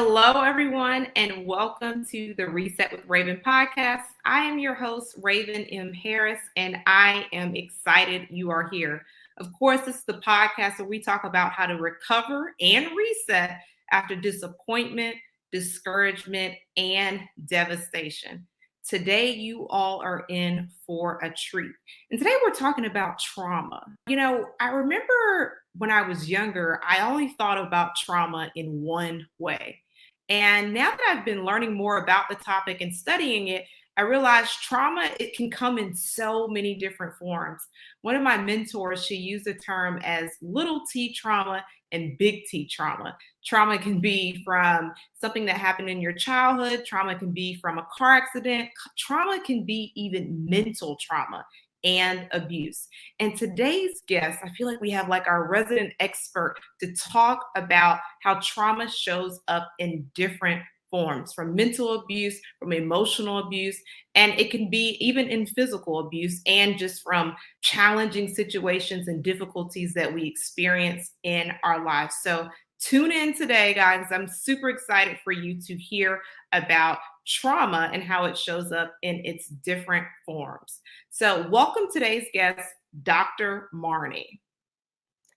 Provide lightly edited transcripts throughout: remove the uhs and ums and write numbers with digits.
Hello, everyone, and welcome to the Reset with Raven podcast. I am your host, Raven M. Harris, and I am excited you are here. Of course, this is the podcast where we talk about how to recover and reset after disappointment, discouragement, and devastation. Today, you all are in for a treat. And today, we're talking about trauma. I remember when I was younger, I only thought about trauma in one way. And now that I've been learning more about the topic and studying it, I realized trauma, it can come in so many different forms. One of my mentors, she used the term as little t trauma and big T trauma. Trauma can be from something that happened in your childhood, trauma can be from a car accident, trauma can be even mental trauma and abuse. And today's guest, I feel like we have like our resident expert to talk about how trauma shows up in different forms, from mental abuse, from emotional abuse, and it can be even in physical abuse, and just from challenging situations and difficulties that we experience in our lives. So tune in today, guys. I'm super excited for you to hear about trauma and how it shows up in its different forms. So welcome today's guest, Dr. Marni.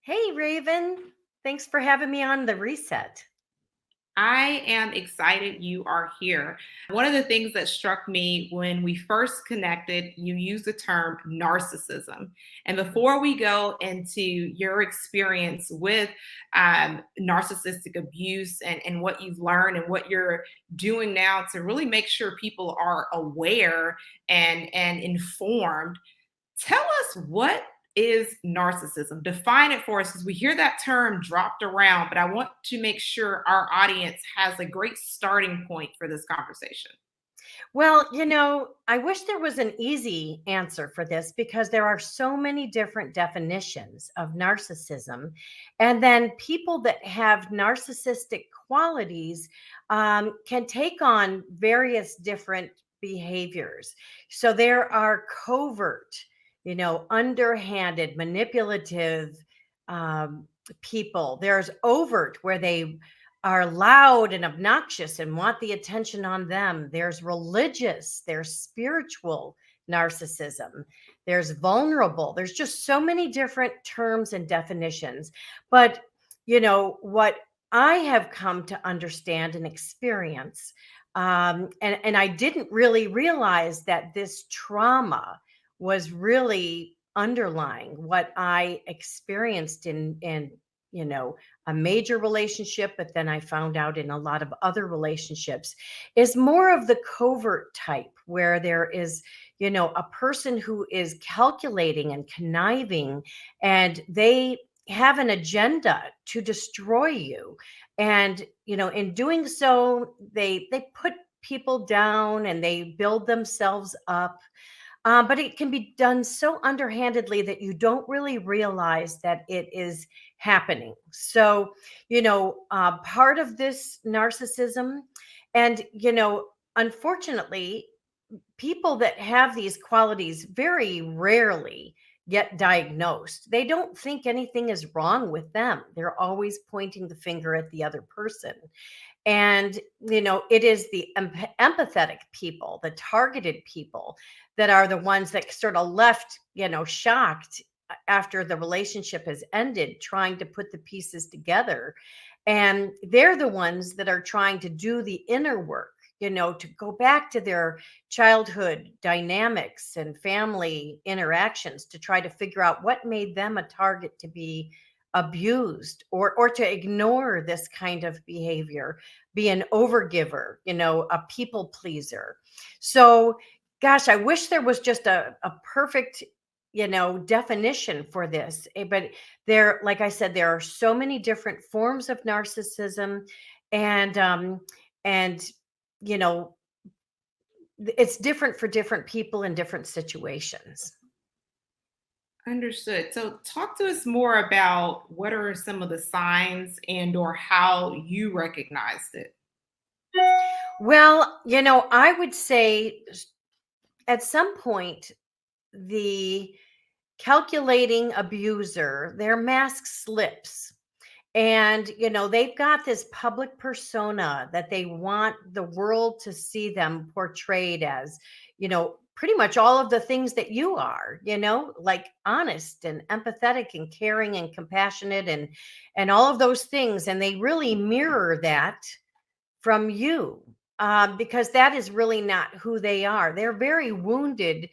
Hey, Raven. Thanks for having me on the reset. I am excited you are here. One of the things that struck me when we first connected, you used the term narcissism. And before we go into your experience with narcissistic abuse and what you've learned and what you're doing now to really make sure people are aware and informed, tell us, what is narcissism? Define it for us, because we hear that term dropped around, but I want to make sure our audience has a great starting point for this conversation. Well, I wish there was an easy answer for this because there are so many different definitions of narcissism. And then people that have narcissistic qualities can take on various different behaviors. So there are covert, underhanded, manipulative people. There's overt, where they are loud and obnoxious and want the attention on them. There's religious, there's spiritual narcissism, there's vulnerable. There's just so many different terms and definitions. But, what I have come to understand and experience, and I didn't really realize that this trauma was really underlying what I experienced in a major relationship, but then I found out in a lot of other relationships, is more of the covert type, where there is, a person who is calculating and conniving, and they have an agenda to destroy you. And, in doing so, they put people down and they build themselves up. But it can be done so underhandedly that you don't really realize that it is happening. So, part of this narcissism, and, unfortunately, people that have these qualities very rarely get diagnosed. They don't think anything is wrong with them. They're always pointing the finger at the other person. And, it is the empathetic people, the targeted people, that are the ones that sort of left, shocked after the relationship has ended, trying to put the pieces together. And they're the ones that are trying to do the inner work, to go back to their childhood dynamics and family interactions to try to figure out what made them a target to be abused, or to ignore this kind of behavior, be an overgiver, a people pleaser. So, gosh, I wish there was just a perfect, definition for this. But there, like I said, there are so many different forms of narcissism, and you know, it's different for different people in different situations. Understood. So talk to us more about what are some of the signs and or how you recognized it. Well, I would say at some point, the calculating abuser, their mask slips, And, they've got this public persona that they want the world to see them portrayed as, pretty much all of the things that you are, like honest and empathetic and caring and compassionate and all of those things. And they really mirror that from you, because that is really not who they are. They're very wounded,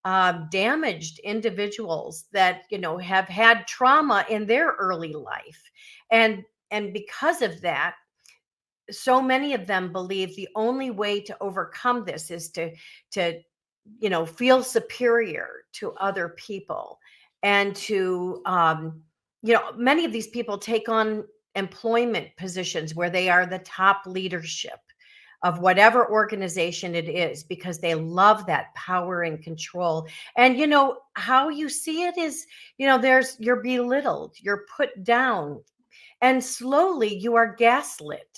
damaged individuals that have had trauma in their early life, and because of that, so many of them believe the only way to overcome this is to feel superior to other people, and to many of these people take on employment positions where they are the top leadership of whatever organization it is, because they love that power and control. And how you see it is, you're belittled, you're put down, and slowly you are gaslit.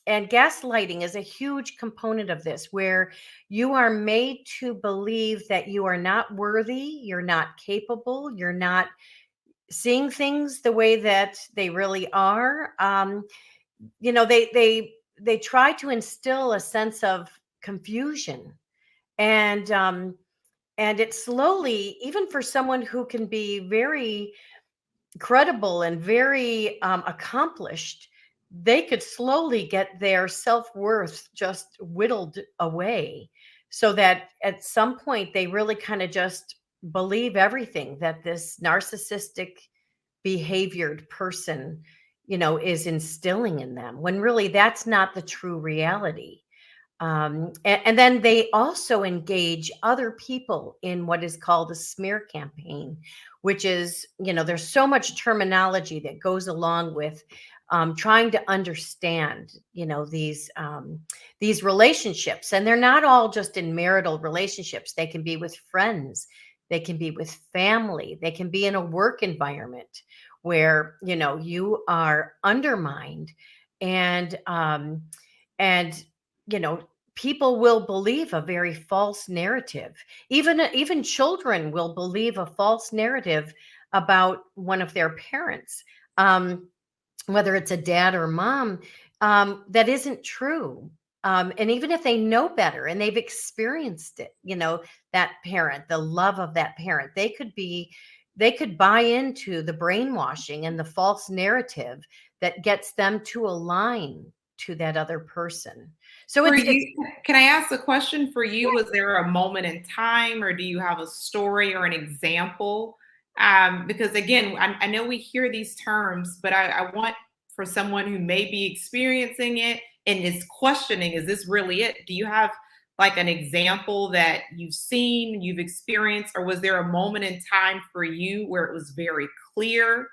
And gaslighting is a huge component of this, where you are made to believe that you are not worthy, you're not capable, you're not seeing things the way that they really are. They try to instill a sense of confusion, and it slowly, even for someone who can be very credible and very accomplished, they could slowly get their self-worth just whittled away, so that at some point they really kind of just believe everything that this narcissistic behaviored person is instilling in them, when really that's not the true reality. And then they also engage other people in what is called a smear campaign, which is, there's so much terminology that goes along with trying to understand, these relationships. And they're not all just in marital relationships. They can be with friends, they can be with family, they can be in a work environment where, you are undermined, and and people will believe a very false narrative. Even children will believe a false narrative about one of their parents, whether it's a dad or mom, that isn't true. And even if they know better and they've experienced it, that parent, the love of that parent, they could buy into the brainwashing and the false narrative that gets them to align to that other person. So For it's you, can I ask a question for you? Was there a moment in time, or do you have a story or an example? Because again, I know we hear these terms, but I want, for someone who may be experiencing it and is questioning, is this really it? Do you have like an example that you've seen, you've experienced, or was there a moment in time for you where it was very clear?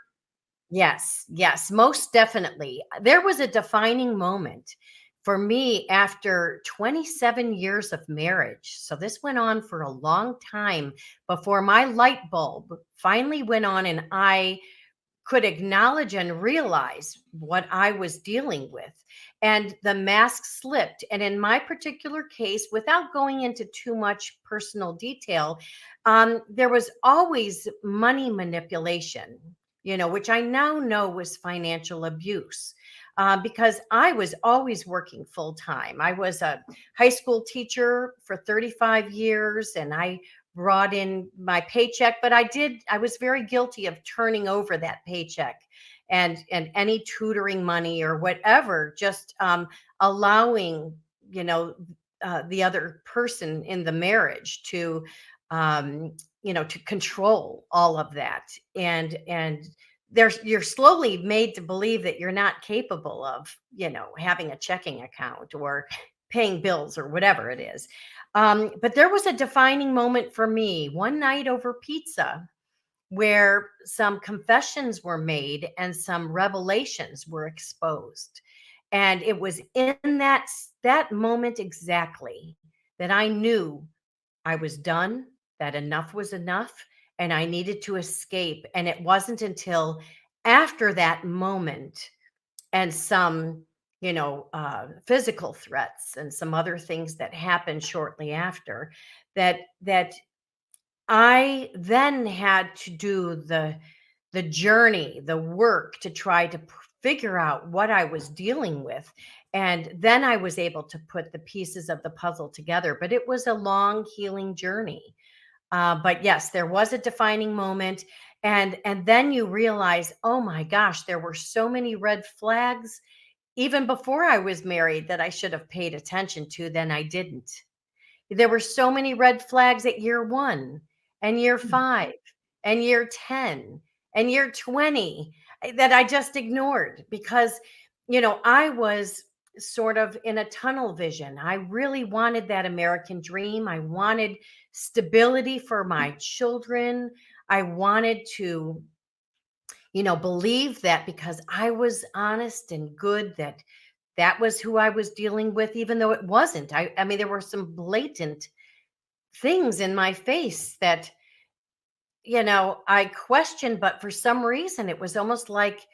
Yes, yes, most definitely. There was a defining moment for me after 27 years of marriage. So this went on for a long time before my light bulb finally went on, and I could acknowledge and realize what I was dealing with. And the mask slipped. And in my particular case, without going into too much personal detail, there was always money manipulation, which I now know was financial abuse. Because I was always working full time. I was a high school teacher for 35 years, and I brought in my paycheck, but I was very guilty of turning over that paycheck and any tutoring money or whatever, just allowing, the other person in the marriage to, to control all of that. And you're slowly made to believe that you're not capable of, having a checking account or paying bills or whatever it is. But there was a defining moment for me one night over pizza, where some confessions were made and some revelations were exposed. And it was in that moment exactly that I knew I was done, that enough was enough, and I needed to escape. And it wasn't until after that moment and some, physical threats and some other things that happened shortly after, that I then had to do the journey, the work to try to figure out what I was dealing with. And then I was able to put the pieces of the puzzle together. But it was a long healing journey. But yes, there was a defining moment. And then you realize, oh my gosh, there were so many red flags even before I was married that I should have paid attention to, then I didn't. There were so many red flags at year 1 and year 5 and year 10 and year 20 that I just ignored because, I was sort of in a tunnel vision. I really wanted that American dream. I wanted stability for my children. I wanted to, believe that because I was honest and good, that was who I was dealing with, even though it wasn't. I mean, there were some blatant things in my face that, I questioned, but for some reason, it was almost like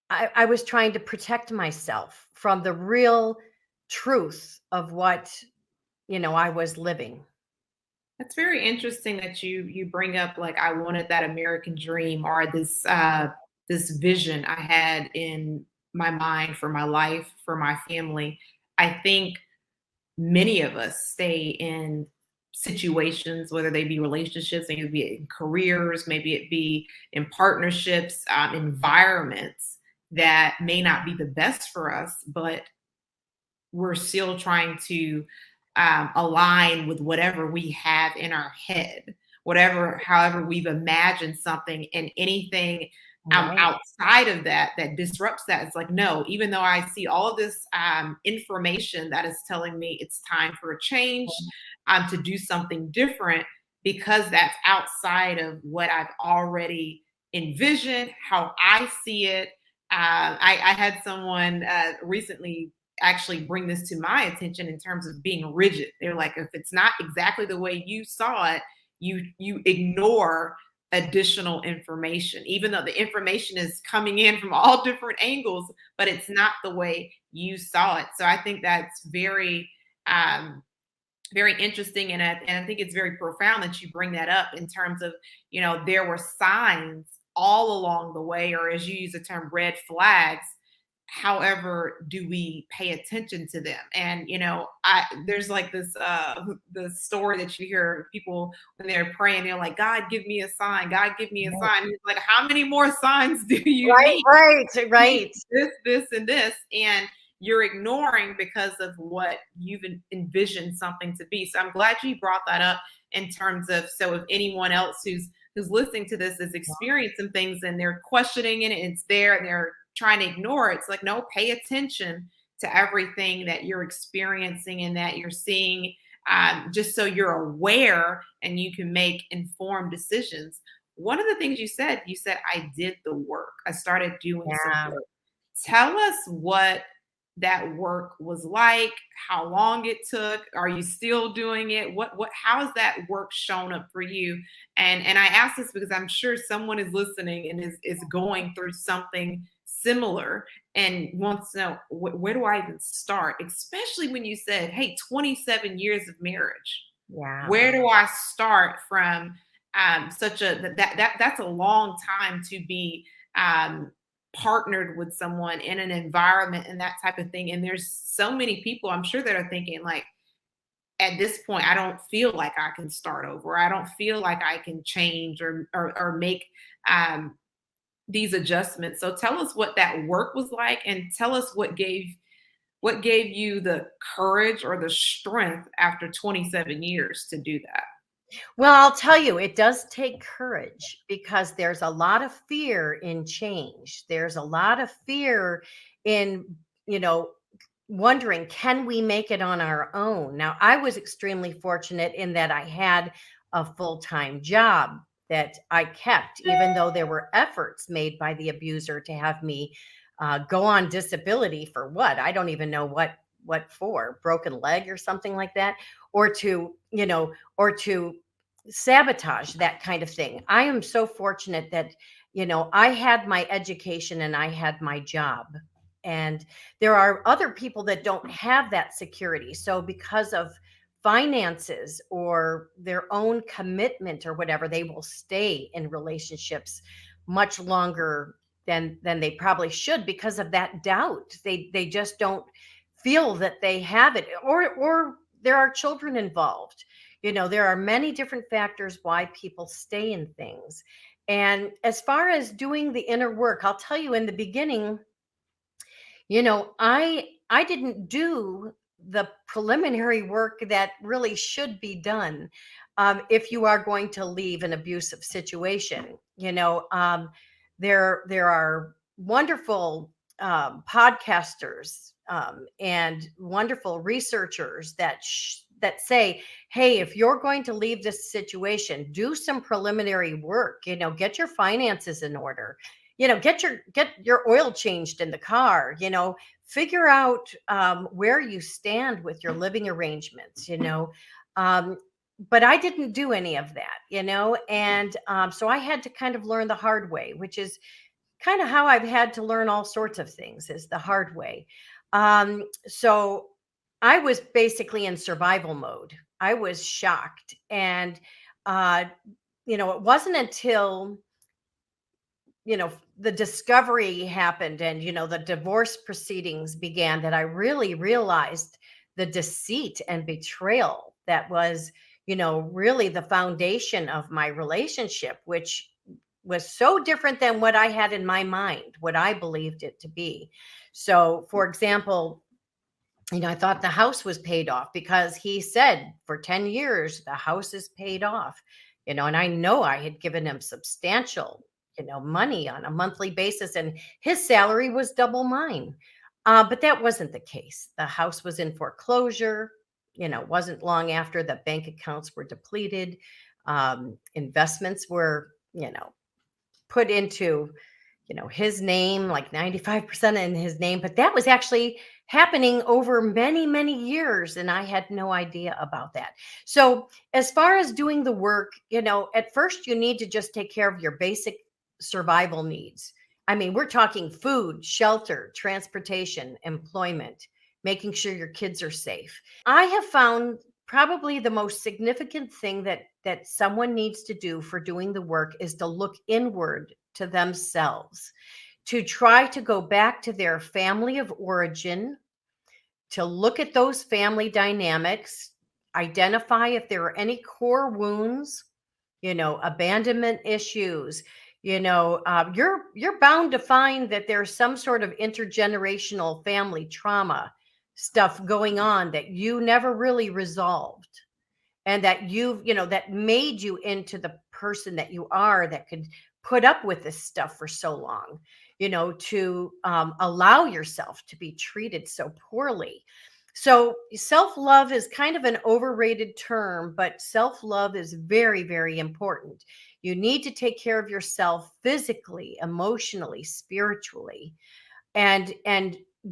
I was trying to protect myself from the real truth of what, I was living. That's very interesting that you bring up like I wanted that American dream or this vision I had in my mind for my life, for my family. I think many of us stay in situations, whether they be relationships, maybe it be in careers, maybe it be in partnerships, environments that may not be the best for us, but we're still trying to align with whatever we have in our head, whatever, however we've imagined something, and anything Right. outside of that that disrupts that. It's like, no, even though I see all of this information that is telling me it's time for a change, to do something different, because that's outside of what I've already envisioned, how I see it. I had someone recently actually bring this to my attention in terms of being rigid. They're like, if it's not exactly the way you saw it, you ignore additional information, even though the information is coming in from all different angles, but it's not the way you saw it. So I think that's um, very interesting, and I think it's very profound that you bring that up in terms of, there were signs all along the way, or as you use the term, red flags. However, do we pay attention to them? And I there's like this the story that you hear people when they're praying, they're like, God, give me a sign, God, give me a Right, sign. And it's like, how many more signs do you right, need? right, Need right. this, and this, and you're ignoring because of what you've envisioned something to be. So I'm glad you brought that up in terms of, so if anyone else who's listening to this is experiencing things and they're questioning it, and it's there and they're trying to ignore it, it's like, no, pay attention to everything that you're experiencing and that you're seeing, just so you're aware and you can make informed decisions. One of the things you said, I did the work. I started doing some Yeah. work. Tell us what that work was like, how long it took. Are you still doing it? How has that work shown up for you? And I ask this because I'm sure someone is listening and is going through something similar and wants to know, where do I even start? Especially when you said, hey, 27 years of marriage. Yeah. Where do I start from such a that's a long time to be partnered with someone in an environment and that type of thing. And there's so many people I'm sure that are thinking like, at this point, I don't feel like I can start over. I don't feel like I can change or make these adjustments. So tell us what that work was like, and tell us what gave you the courage or the strength after 27 years to do that. Well, I'll tell you, it does take courage because there's a lot of fear in change. There's a lot of fear in, you know, wondering, can we make it on our own? Now, I was extremely fortunate in that I had a full time job that I kept, even though there were efforts made by the abuser to have me go on disability for what? I don't even know what for, broken leg or something like that, or to, or to sabotage that kind of thing. I am so fortunate that, I had my education and I had my job. And there are other people that don't have that security. So, because of finances or their own commitment or whatever, they will stay in relationships much longer than they probably should because of that doubt. They just don't feel that they have it, or there are children involved. There are many different factors why people stay in things. And as far as doing the inner work, I'll tell you, in the beginning, I didn't do the preliminary work that really should be done, if you are going to leave an abusive situation. There are wonderful podcasters, and wonderful researchers that say, hey, if you're going to leave this situation, do some preliminary work. Get your finances in order. Get your oil changed in the car. Figure out where you stand with your living arrangements. Um, but I didn't do any of that. And so I had to kind of learn the hard way, which is kind of how I've had to learn all sorts of things, is the hard way. So I was basically in survival mode. I was shocked. And, it wasn't until, the discovery happened, and, the divorce proceedings began, that I really realized the deceit and betrayal that was, really the foundation of my relationship, which was so different than what I had in my mind, what I believed it to be. So, for example, I thought the house was paid off because he said for 10 years, the house is paid off, and I know I had given him substantial, money on a monthly basis, and his salary was double mine. But that wasn't the case. The house was in foreclosure. It wasn't long after the bank accounts were depleted. Investments were, put into, his name, like 95% in his name. But that was actually happening over many, many years. And I had no idea about that. So as far as doing the work, at first you need to just take care of your basic survival needs. I mean, we're talking food, shelter, transportation, employment, making sure your kids are safe. I have found probably the most significant thing that someone needs to do for doing the work is to look inward to themselves, to try to go back to their family of origin, to look at those family dynamics, identify if there are any core wounds, abandonment issues. You're bound to find that there's some sort of intergenerational family trauma stuff going on that you never really resolved, and that that made you into the person that you are, that could put up with this stuff for so long, to allow yourself to be treated so poorly. So self-love is kind of an overrated term, but self-love is very, very important. You need to take care of yourself physically, emotionally, spiritually. And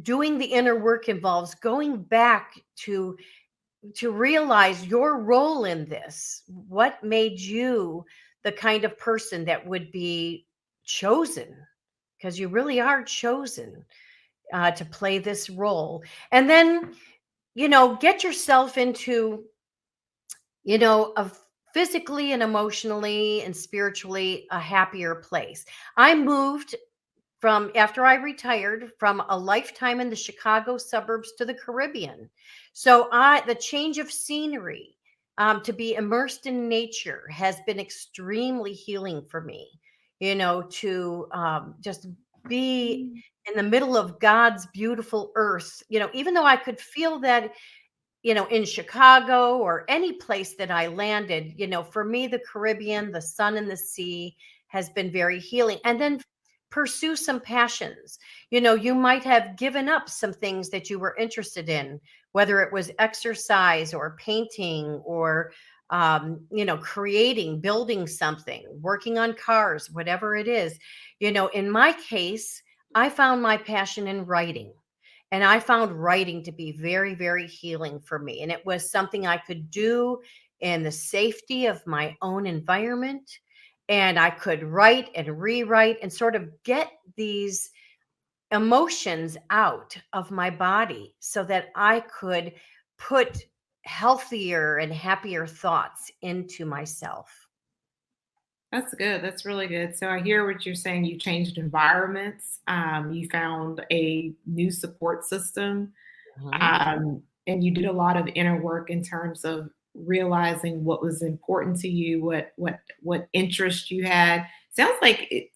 doing the inner work involves going back to realize your role in this. What made you the kind of person that would be chosen? Because you really are chosen to play this role. And then, get yourself into, a physically and emotionally and spiritually a happier place. I moved from after I retired from a lifetime in the Chicago suburbs to the Caribbean. So the change of scenery, to be immersed in nature, has been extremely healing for me. To just be in the middle of God's beautiful earth. Even though I could feel that, in Chicago or any place that I landed, for me, the Caribbean, the sun and the sea has been very healing. And then pursue some passions. You might have given up some things that you were interested in, whether it was exercise or painting or, creating, building something, working on cars, whatever it is. In my case, I found my passion in writing. And I found writing to be very, very healing for me. And it was something I could do in the safety of my own environment. And I could write and rewrite and sort of get these emotions out of my body so that I could put healthier and happier thoughts into myself. That's good. That's really good. So I hear what you're saying. You changed environments. You found a new support system, Mhm. and you did a lot of inner work in terms of realizing what was important to you, what interest you had. Sounds like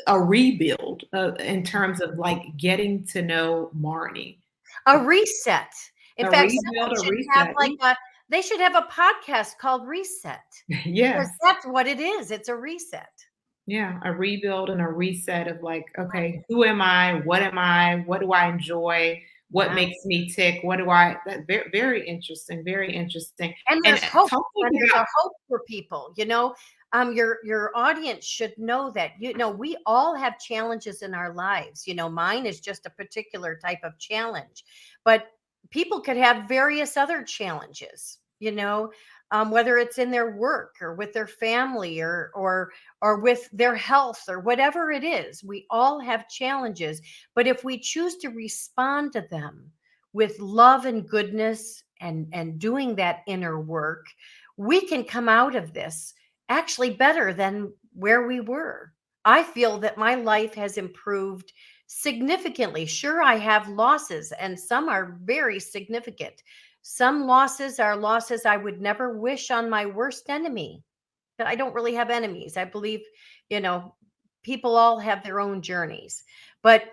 a rebuild in terms of like getting to know Marnie. A reset. In A fact, someone rebuild, a should have reset. like they should have a podcast called Reset, because Yes. that's what it is. It's a reset. Yeah, a rebuild and a reset of like, okay, who am I? What am I? What do I enjoy? What Yeah. makes me tick? What do I that very, very interesting, very interesting. And And there's hope, talk to and me there's about a hope for people, you know. Your audience should know that, you know, we all have challenges in our lives. You know, mine is just a particular type of challenge, but people could have various other challenges, you know, whether it's in their work or with their family or with their health or whatever it is. We all have challenges, but if we choose to respond to them with love and goodness and doing that inner work, we can come out of this actually better than where we were. I feel that my life has improved significantly. Sure, I have losses, and some are very significant. Some losses are losses I would never wish on my worst enemy. But I don't really have enemies. I believe, you know, people all have their own journeys. But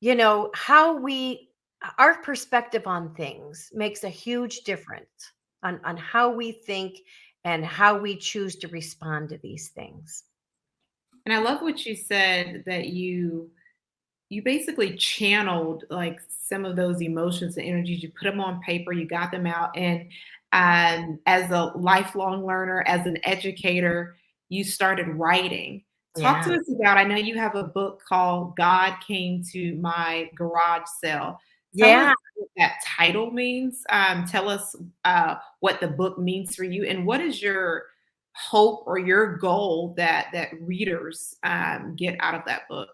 you know, how we our perspective on things makes a huge difference on how we think and how we choose to respond to these things. and I love what you said that you basically channeled like some of those emotions and energies. You put them on paper, you got them out, and as a lifelong learner, as an educator, you started writing. Talk Yeah. to us about. I know you have a book called "God Came to My Garage Sale." Tell us Yeah. what that title means. Tell us what the book means for you, and what is your hope or your goal that readers get out of that book.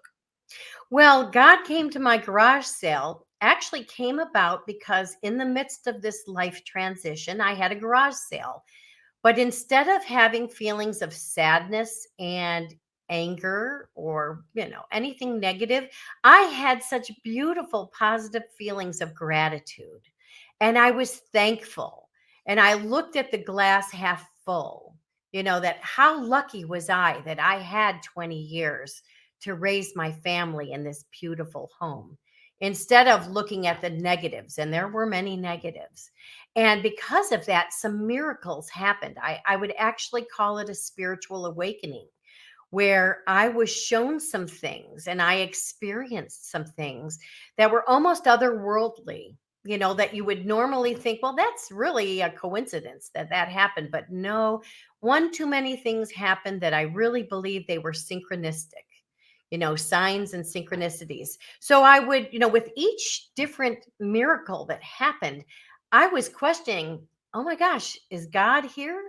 Well, God came to my garage sale actually came about because in the midst of this life transition, I had a garage sale. But instead of having feelings of sadness and anger or, you know, anything negative, I had such beautiful positive feelings of gratitude. And I was thankful. And I looked at the glass half full, you know, that how lucky was I that I had 20 years to raise my family in this beautiful home instead of looking at the negatives. And there were many negatives. And because of that, some miracles happened. I would actually call it a spiritual awakening where I was shown some things and I experienced some things that were almost otherworldly, you know, that you would normally think, well, that's really a coincidence that that happened. But no, one too many things happened that I really believe they were synchronistic, you know, signs and synchronicities. So I would, you know, with each different miracle that happened, I was questioning, oh my gosh, is God here?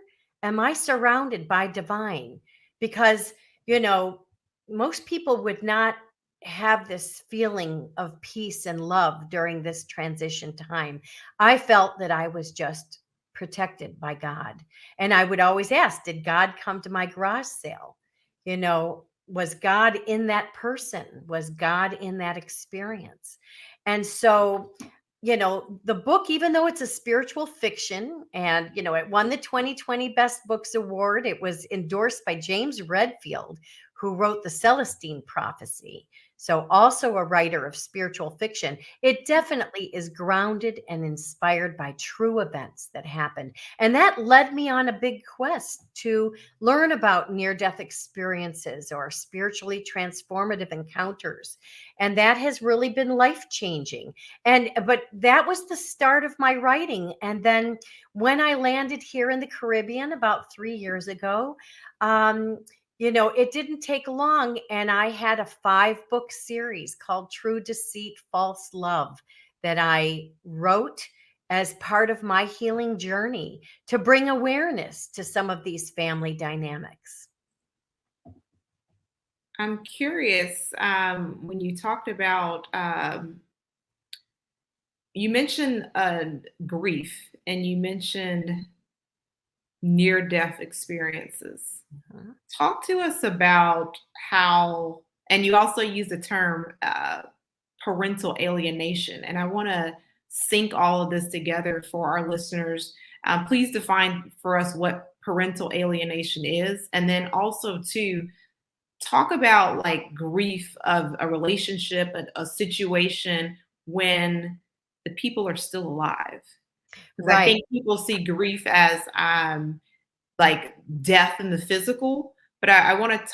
Am I surrounded by divine? Because, you know, most people would not have this feeling of peace and love during this transition time. I felt that I was just protected by God. And I would always ask, did God come to my garage sale? You know, was God in that person? Was God in that experience? And so, you know, the book, even though it's a spiritual fiction and, you know, it won the 2020 Best Books Award, it was endorsed by James Redfield, who wrote the Celestine Prophecy. So, also a writer of spiritual fiction. It definitely is grounded and inspired by true events that happened. And that led me on a big quest to learn about near death experiences or spiritually transformative encounters. And that has really been life changing. And but that was the start of my writing. And then when I landed here in the Caribbean about 3 years ago, um, you know, it didn't take long. And I had a 5 book series called True Deceit, False Love that I wrote as part of my healing journey to bring awareness to some of these family dynamics. I'm curious when you talked about, you mentioned grief and you mentioned near-death experiences. Mhm. Talk to us about how, and you also use the term parental alienation, and I want to sync all of this together for our listeners. Please define for us what parental alienation is, and then also to talk about like grief of a relationship, a situation when the people are still alive. Because I Right. think people see grief as like death in the physical, but I want to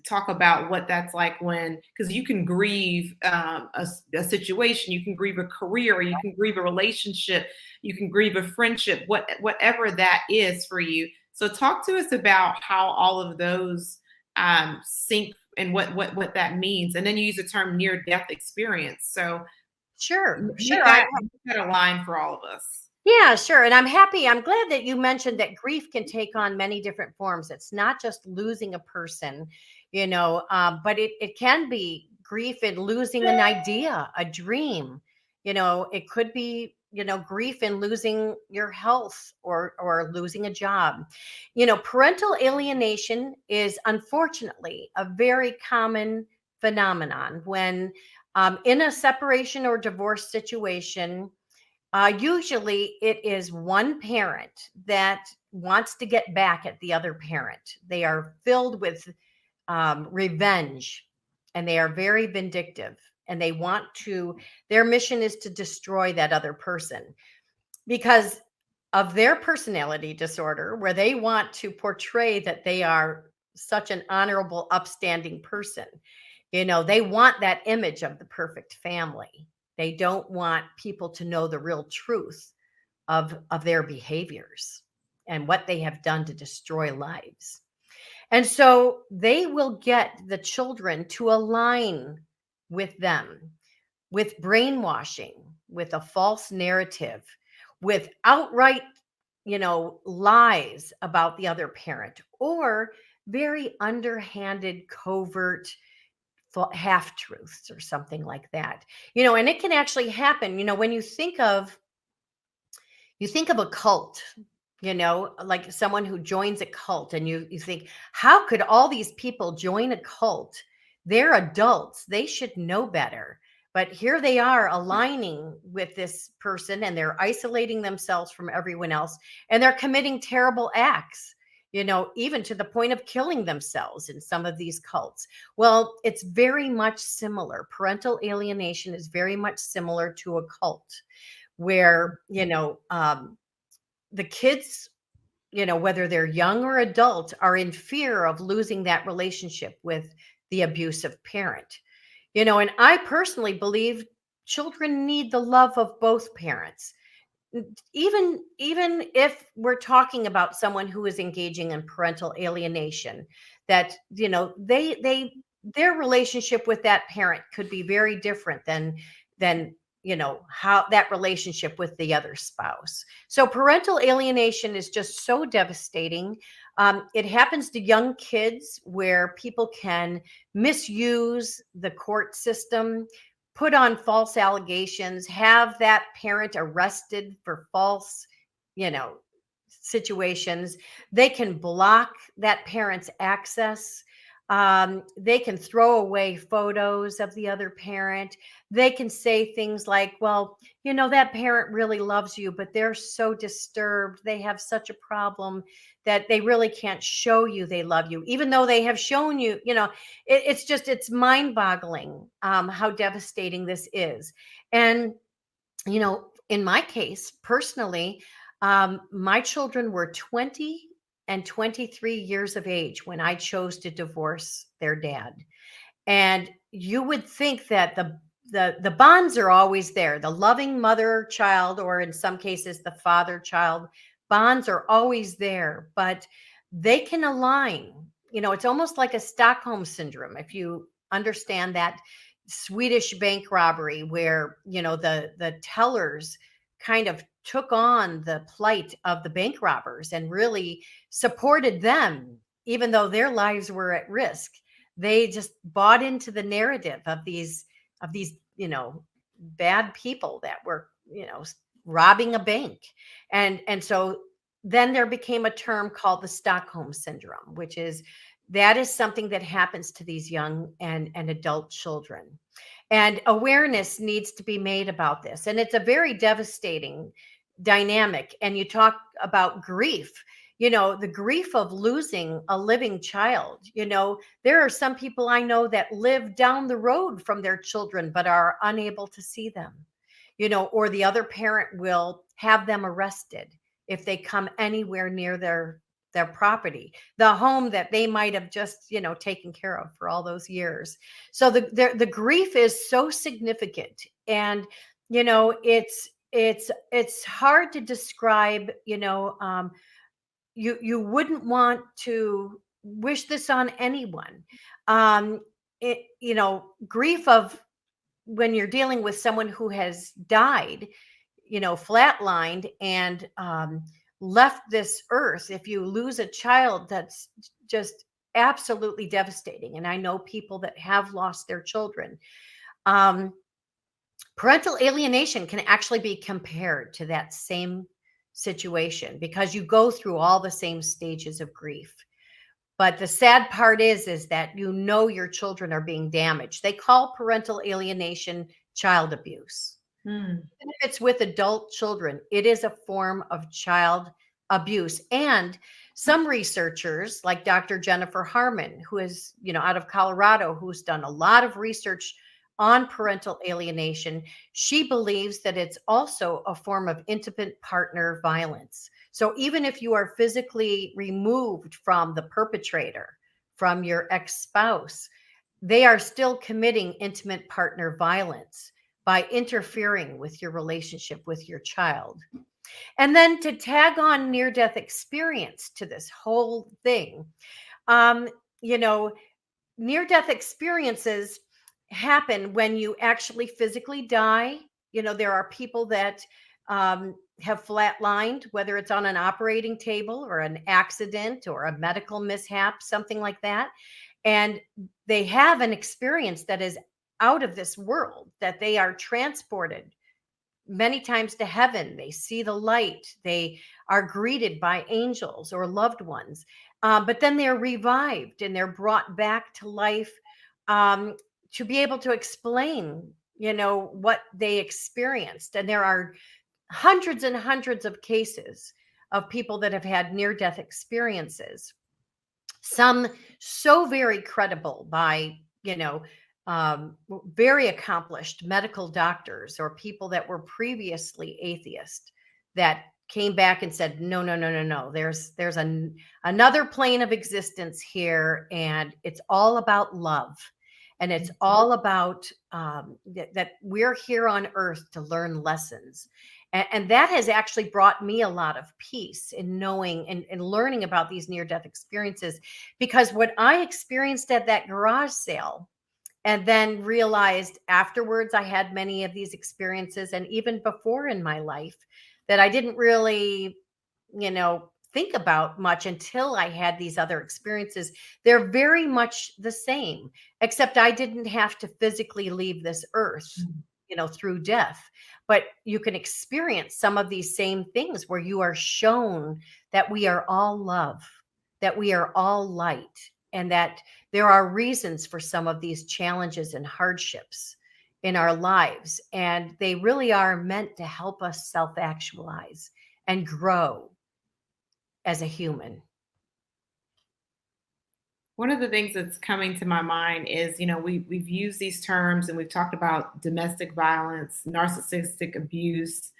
talk about what that's like when, because you can grieve a situation, you can grieve a career, you can grieve a relationship, you can grieve a friendship, whatever that is for you. So talk to us about how all of those sync and what that means, and then you use the term near death experience. So Sure. make Sure. that a line for all of us. Yeah, sure. And I'm glad that you mentioned that grief can take on many different forms. It's not just losing a person, but it can be grief in losing an idea, a dream. It could be, grief in losing your health or losing a job. Parental alienation is unfortunately a very common phenomenon when in a separation or divorce situation. Usually, it is one parent that wants to get back at the other parent. They are filled with revenge and they are very vindictive and their mission is to destroy that other person because of their personality disorder, where they want to portray that they are such an honorable, upstanding person. They want that image of the perfect family. They don't want people to know the real truth of their behaviors and what they have done to destroy lives. And so they will get the children to align with them, with brainwashing, with a false narrative, with outright, lies about the other parent, or very underhanded, covert half truths or something like that. And it can actually happen, when you think of a cult, like someone who joins a cult, and you think, how could all these people join a cult? They're adults, they should know better. But here they are aligning with this person, and they're isolating themselves from everyone else, and they're committing terrible acts, even to the point of killing themselves in some of these cults. Well, it's very much similar. Parental alienation is very much similar to a cult where, the kids, whether they're young or adult, are in fear of losing that relationship with the abusive parent. And I personally believe children need the love of both parents. Even if we're talking about someone who is engaging in parental alienation, that their relationship with that parent could be very different than how that relationship with the other spouse. So parental alienation is just so devastating. It happens to young kids where people can misuse the court system, put on false allegations, have that parent arrested for false, you know, situations. They can block that parent's access. They can throw away photos of the other parent. They can say things like, well, that parent really loves you, but they're so disturbed. They have such a problem that they really can't show you they love you, even though they have shown you, it's mind boggling how devastating this is. And, in my case, personally, my children were 20 and 23 years of age when I chose to divorce their dad. And you would think that the bonds are always there. The loving mother child, or in some cases the father child bonds, are always there, but they can align. It's almost like a Stockholm syndrome. If you understand that Swedish bank robbery where, the tellers kind of took on the plight of the bank robbers and really supported them, even though their lives were at risk. They just bought into the narrative of these bad people that were robbing a bank. And so then there became a term called the Stockholm syndrome, which is that is something that happens to these young and adult children. And awareness needs to be made about this. And it's a very devastating dynamic. And you talk about grief, the grief of losing a living child. There are some people I know that live down the road from their children, but are unable to see them, or the other parent will have them arrested if they come anywhere near their property, the home that they might have just, taken care of for all those years. So the grief is so significant. And, it's hard to describe, you wouldn't want to wish this on anyone. Grief of when you're dealing with someone who has died, flatlined and left this earth. If you lose a child, that's just absolutely devastating. And I know people that have lost their children. Parental alienation can actually be compared to that same situation because you go through all the same stages of grief. But the sad part is that your children are being damaged. They call parental alienation child abuse. Even if it's with adult children, it is a form of child abuse. And some researchers like Dr. Jennifer Harmon, who is, out of Colorado, who's done a lot of research on parental alienation, she believes that it's also a form of intimate partner violence. So even if you are physically removed from the perpetrator, from your ex-spouse, they are still committing intimate partner violence by interfering with your relationship with your child. And then to tag on near-death experience to this whole thing, near-death experiences happen when you actually physically die. There are people that have flatlined, whether it's on an operating table or an accident or a medical mishap, something like that. And they have an experience that is out of this world, that they are transported many times to heaven. They see the light. They are greeted by angels or loved ones. But then they're revived and they're brought back to life to be able to explain, what they experienced. And there are hundreds and hundreds of cases of people that have had near-death experiences. Some so very credible by, very accomplished medical doctors or people that were previously atheist that came back and said, no, no, no, no, no. There's another plane of existence here, and it's all about love. And it's all about that we're here on earth to learn lessons. And that has actually brought me a lot of peace in knowing and learning about these near-death experiences, because what I experienced at that garage sale and then realized afterwards I had many of these experiences, and even before in my life, that I didn't really, think about much until I had these other experiences. They're very much the same, except I didn't have to physically leave this earth, through death. But you can experience some of these same things where you are shown that we are all love, that we are all light, and that there are reasons for some of these challenges and hardships in our lives. And they really are meant to help us self-actualize and grow as a human. One of the things that's coming to my mind is, we've used these terms and we've talked about domestic violence, narcissistic abuse,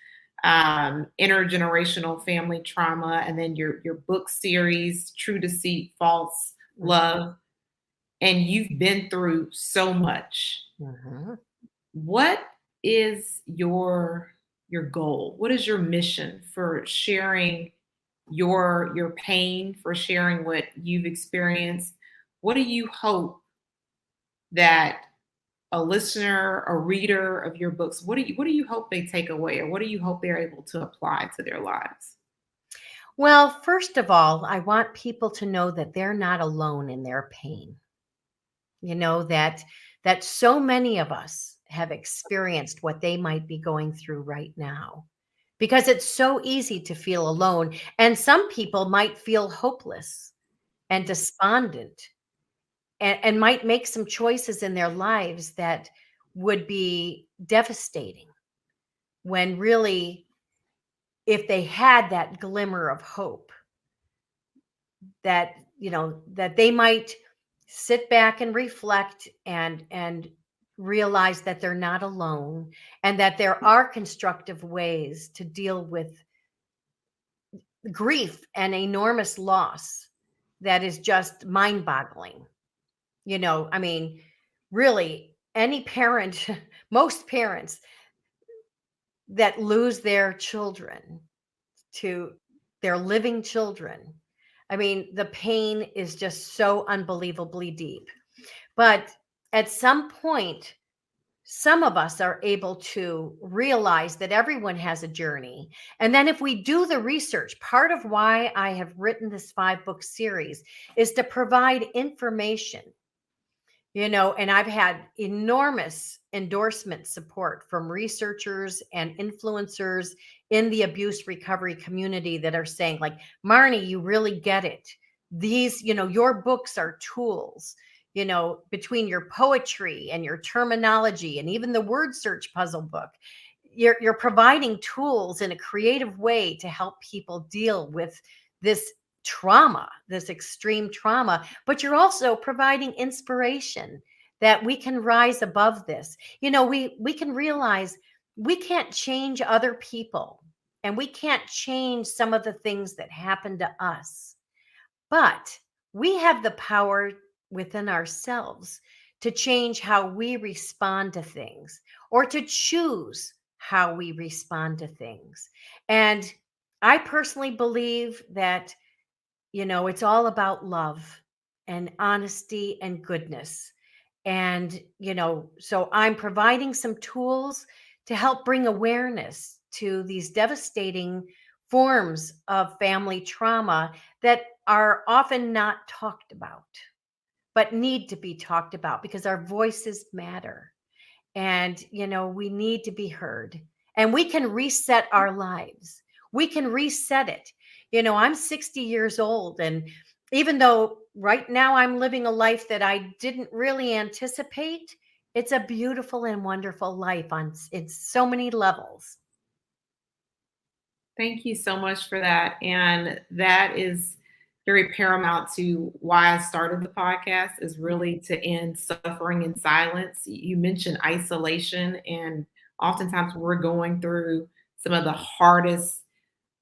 intergenerational family trauma, and then your book series, True Deceit, False Love. And you've been through so much. What is your goal? What is your mission for sharing your pain, for sharing what you've experienced? What do you hope that a listener, a reader of your books, what do you hope they take away, or what do you hope they're able to apply to their lives? Well, first of all, I want people to know that they're not alone in their pain. That so many of us have experienced what they might be going through right now. because it's so easy to feel alone. And some people might feel hopeless and despondent and might make some choices in their lives that would be devastating when really, if they had that glimmer of hope, that that they might sit back and reflect and realize that they're not alone, and that there are constructive ways to deal with grief and enormous loss that is just mind-boggling. I mean, really, any parent, most parents that lose their children to their living children, I mean, the pain is just so unbelievably deep. But at some point, some of us are able to realize that everyone has a journey. And then, if we do the research, part of why I have written this 5-book series is to provide information. And I've had enormous endorsement support from researchers and influencers in the abuse recovery community that are saying, like, Marni, you really get it. These, your books are tools, between your poetry and your terminology and even the word search puzzle book. You're providing tools in a creative way to help people deal with this trauma, this extreme trauma, but you're also providing inspiration that we can rise above this. We can realize we can't change other people, and we can't change some of the things that happen to us, but we have the power within ourselves to change how we respond to things, or to choose how we respond to things. And I personally believe that it's all about love and honesty and goodness. And, so I'm providing some tools to help bring awareness to these devastating forms of family trauma that are often not talked about, but need to be talked about because our voices matter. And, we need to be heard, and we can reset our lives. We can reset it. I'm 60 years old. And even though right now I'm living a life that I didn't really anticipate, it's a beautiful and wonderful life in so many levels. Thank you so much for that. And that is very paramount to why I started the podcast, is really to end suffering in silence. You mentioned isolation, and oftentimes when we're going through some of the hardest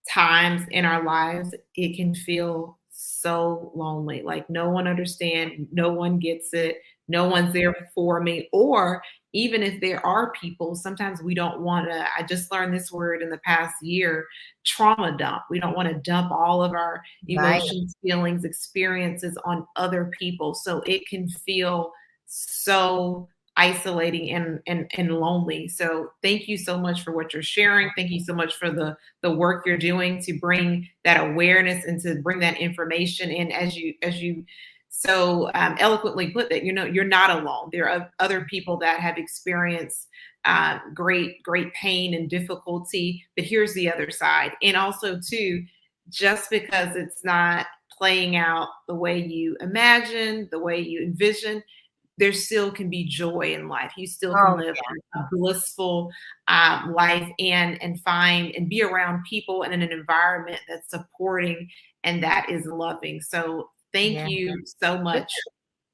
times in our lives, it can feel so lonely. Like no one understands, no one gets it, no one's there for me. Or even if there are people, sometimes we don't want to. I just learned this word in the past year, trauma dump. We don't want to dump all of our Right. emotions, feelings, experiences on other people. So it can feel so isolating and lonely. So thank you so much for what you're sharing. Thank you so much for the work you're doing to bring that awareness and to bring that information in, as you so eloquently put, that you're not alone. There are other people that have experienced great pain and difficulty, but here's the other side. And also too, just because it's not playing out the way you imagine, the way you envision, there still can be joy in life. You still can Oh, live yeah. a blissful life, and find and be around people and in an environment that's supporting and that is loving. So thank Yeah. you so much.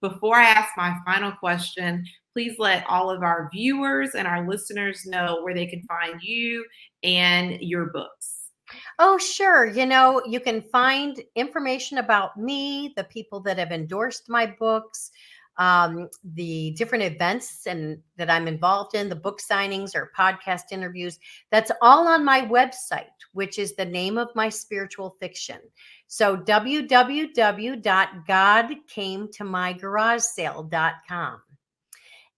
Before I ask my final question, please let all of our viewers and our listeners know where they can find you and your books. Oh, sure. You can find information about me, the people that have endorsed my books, the different events and that I'm involved in, the book signings or podcast interviews. That's all on my website, which is the name of my spiritual fiction. So www.godcametomygarage.sale.com.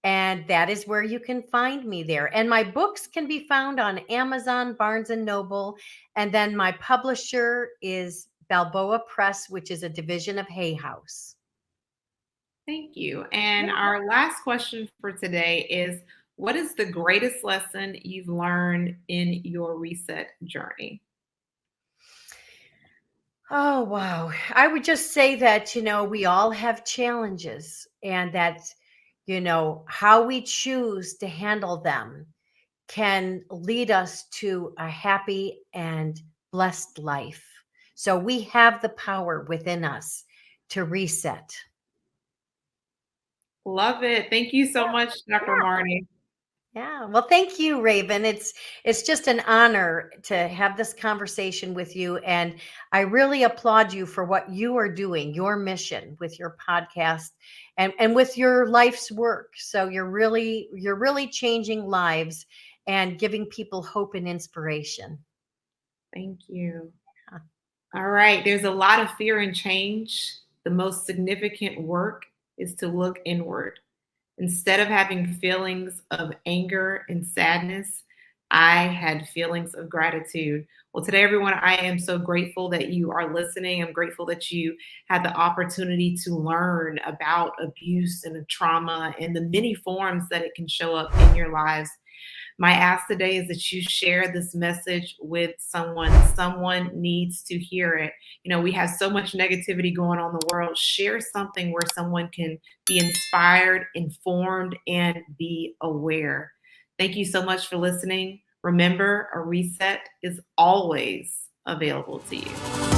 And that is where you can find me there. And my books can be found on Amazon, Barnes and Noble. And then my publisher is Balboa Press, which is a division of Hay House. Thank you. And our last question for today is, What is the greatest lesson you've learned in your reset journey? Oh, wow. I would just say that, we all have challenges and that, how we choose to handle them can lead us to a happy and blessed life. So we have the power within us to reset. Love it. Thank you so much, Dr. Marni. Yeah. Well, thank you, Raven. It's just an honor to have this conversation with you, and I really applaud you for what you are doing, your mission with your podcast and with your life's work. So you're really changing lives and giving people hope and inspiration. Thank you. Yeah. All right. There's a lot of fear and change. The most significant work is to look inward. Instead of having feelings of anger and sadness, I had feelings of gratitude. Well, today, everyone, I am so grateful that you are listening. I'm grateful that you had the opportunity to learn about abuse and trauma and the many forms that it can show up in your lives. My ask today is that you share this message with someone. Someone needs to hear it. We have so much negativity going on in the world. Share something where someone can be inspired, informed, and be aware. Thank you so much for listening. Remember, a reset is always available to you.